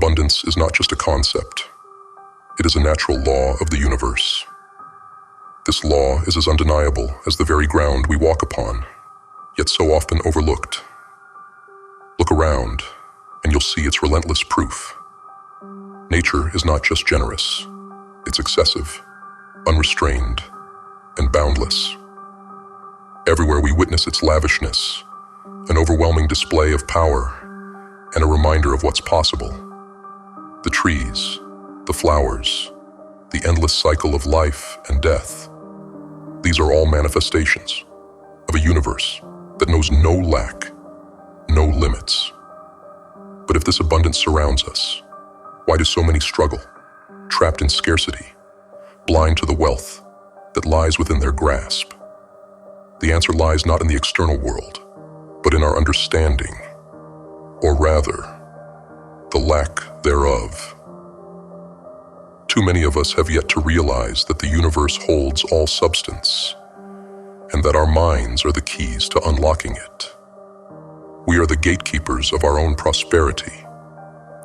Abundance is not just a concept. It is a natural law of the universe. This law is as undeniable as the very ground we walk upon, yet so often overlooked. Look around, and you'll see its relentless proof. Nature is not just generous, it's excessive, unrestrained, and boundless. Everywhere we witness its lavishness, an overwhelming display of power, and a reminder of what's possible. The trees, the flowers, the endless cycle of life and death. These are all manifestations of a universe that knows no lack, no limits. But if this abundance surrounds us, why do so many struggle, trapped in scarcity, blind to the wealth that lies within their grasp? The answer lies not in the external world, but in our understanding, or rather, the lack thereof. Too many of us have yet to realize that the universe holds all substance, and that our minds are the keys to unlocking it. We are the gatekeepers of our own prosperity,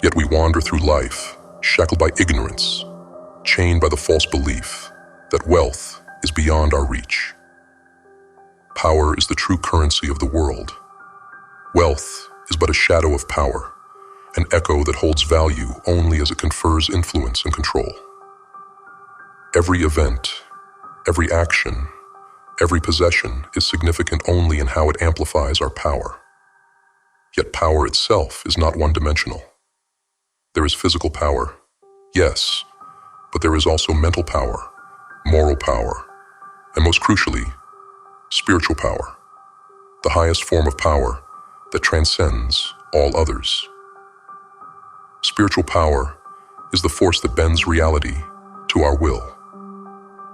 yet we wander through life, shackled by ignorance, chained by the false belief that wealth is beyond our reach. Power is the true currency of the world. Wealth is but a shadow of power, an echo that holds value only as it confers influence and control. Every event, every action, every possession is significant only in how it amplifies our power. Yet power itself is not one-dimensional. There is physical power, yes, but there is also mental power, moral power, and most crucially, spiritual power, the highest form of power that transcends all others. Spiritual power is the force that bends reality to our will.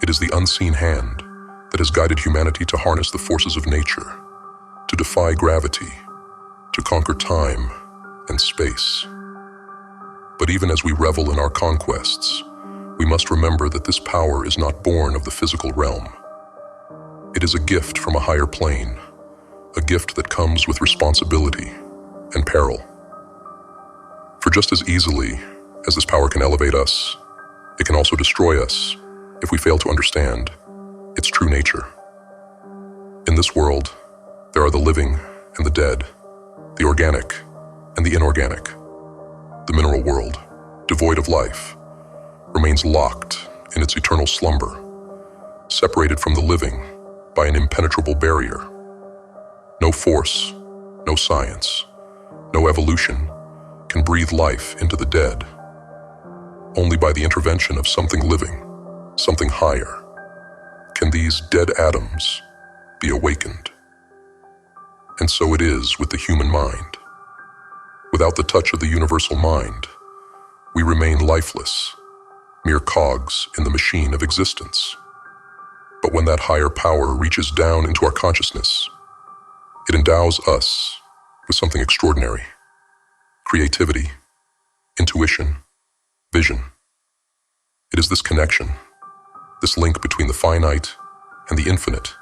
It is the unseen hand that has guided humanity to harness the forces of nature, to defy gravity, to conquer time and space. But even as we revel in our conquests, we must remember that this power is not born of the physical realm. It is a gift from a higher plane, a gift that comes with responsibility and peril. For just as easily as this power can elevate us, it can also destroy us if we fail to understand its true nature. In this world, there are the living and the dead, the organic and the inorganic. The mineral world, devoid of life, remains locked in its eternal slumber, separated from the living by an impenetrable barrier. No force, no science, no evolution can breathe life into the dead. Only by the intervention of something living, something higher, can these dead atoms be awakened. And so it is with the human mind. Without the touch of the universal mind, we remain lifeless, mere cogs in the machine of existence. But when that higher power reaches down into our consciousness, it endows us with something extraordinary: creativity, intuition, vision. It is this connection, this link between the finite and the infinite,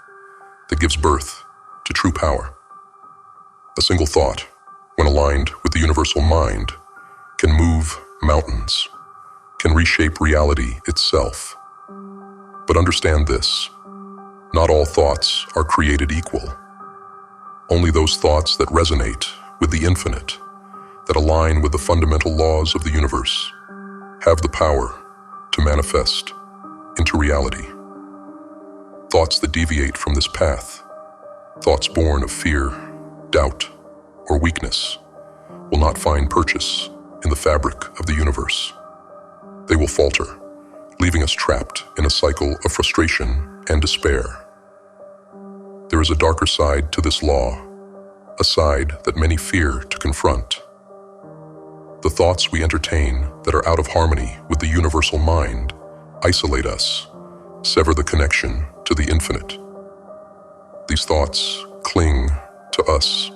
that gives birth to true power. A single thought, when aligned with the universal mind, can move mountains, can reshape reality itself. But understand this: not all thoughts are created equal. Only those thoughts that resonate with the infinite, that align with the fundamental laws of the universe, have the power to manifest into reality. Thoughts that deviate from this path, thoughts born of fear, doubt, or weakness, will not find purchase in the fabric of the universe. They will falter, leaving us trapped in a cycle of frustration and despair. There is a darker side to this law, a side that many fear to confront. The thoughts we entertain that are out of harmony with the universal mind isolate us, sever the connection to the infinite. These thoughts cling to us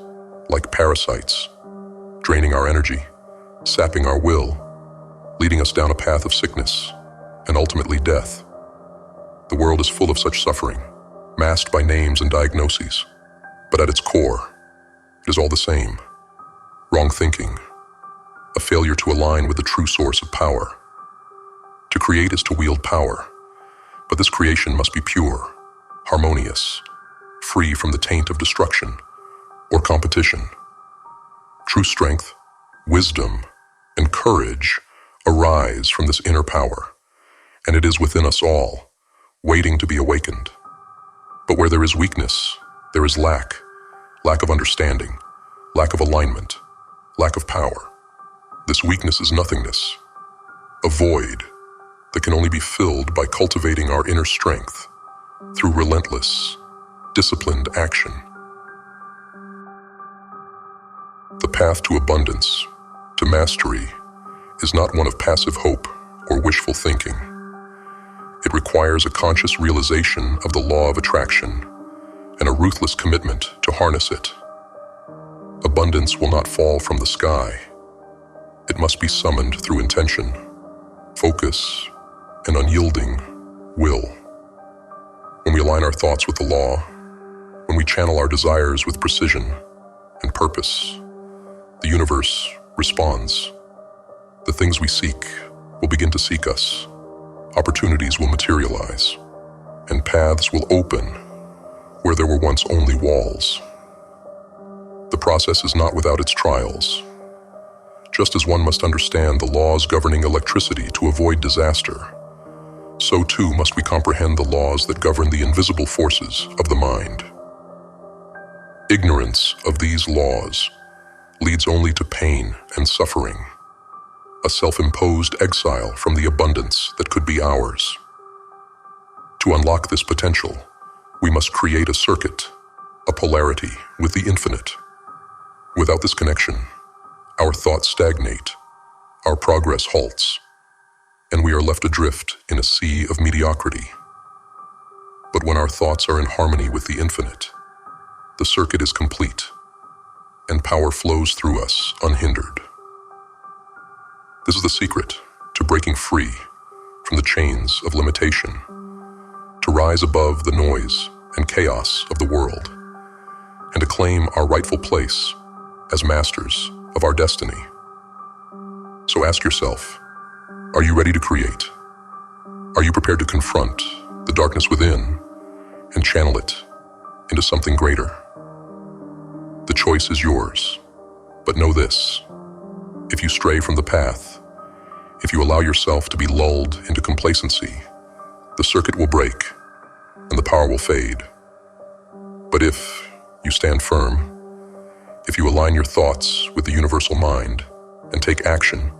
like parasites, draining our energy, sapping our will, leading us down a path of sickness and ultimately death. The world is full of such suffering, masked by names and diagnoses, but at its core, it is all the same: wrong thinking, a failure to align with the true source of power. To create is to wield power, but this creation must be pure, harmonious, free from the taint of destruction or competition. True strength, wisdom, and courage arise from this inner power, and it is within us all, waiting to be awakened. But where there is weakness, there is lack of understanding, lack of alignment, lack of power. This weakness is nothingness, a void that can only be filled by cultivating our inner strength through relentless, disciplined action. The path to abundance, to mastery, is not one of passive hope or wishful thinking. It requires a conscious realization of the law of attraction and a ruthless commitment to harness it. Abundance will not fall from the sky. It must be summoned through intention, focus, and unyielding will. When we align our thoughts with the law, when we channel our desires with precision and purpose, the universe responds. The things we seek will begin to seek us. Opportunities will materialize, and paths will open where there were once only walls. The process is not without its trials. Just as one must understand the laws governing electricity to avoid disaster, so too must we comprehend the laws that govern the invisible forces of the mind. Ignorance of these laws leads only to pain and suffering, a self-imposed exile from the abundance that could be ours. To unlock this potential, we must create a circuit, a polarity with the infinite. Without this connection, our thoughts stagnate, our progress halts, and we are left adrift in a sea of mediocrity. But when our thoughts are in harmony with the infinite, the circuit is complete, and power flows through us unhindered. This is the secret to breaking free from the chains of limitation, to rise above the noise and chaos of the world, and to claim our rightful place as masters of our destiny. So ask yourself, are you ready to create? Are you prepared to confront the darkness within and channel it into something greater? The choice is yours, but know this: if you stray from the path, if you allow yourself to be lulled into complacency, the circuit will break and the power will fade. But if you stand firm, if you align your thoughts with the universal mind and take action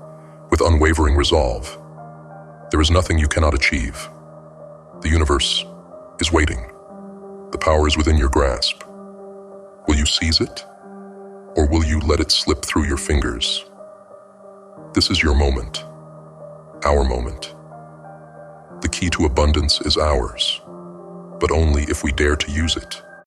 with unwavering resolve, there is nothing you cannot achieve. The universe is waiting. The power is within your grasp. Will you seize it, or will you let it slip through your fingers? This is your moment, our moment. The key to abundance is ours, but only if we dare to use it.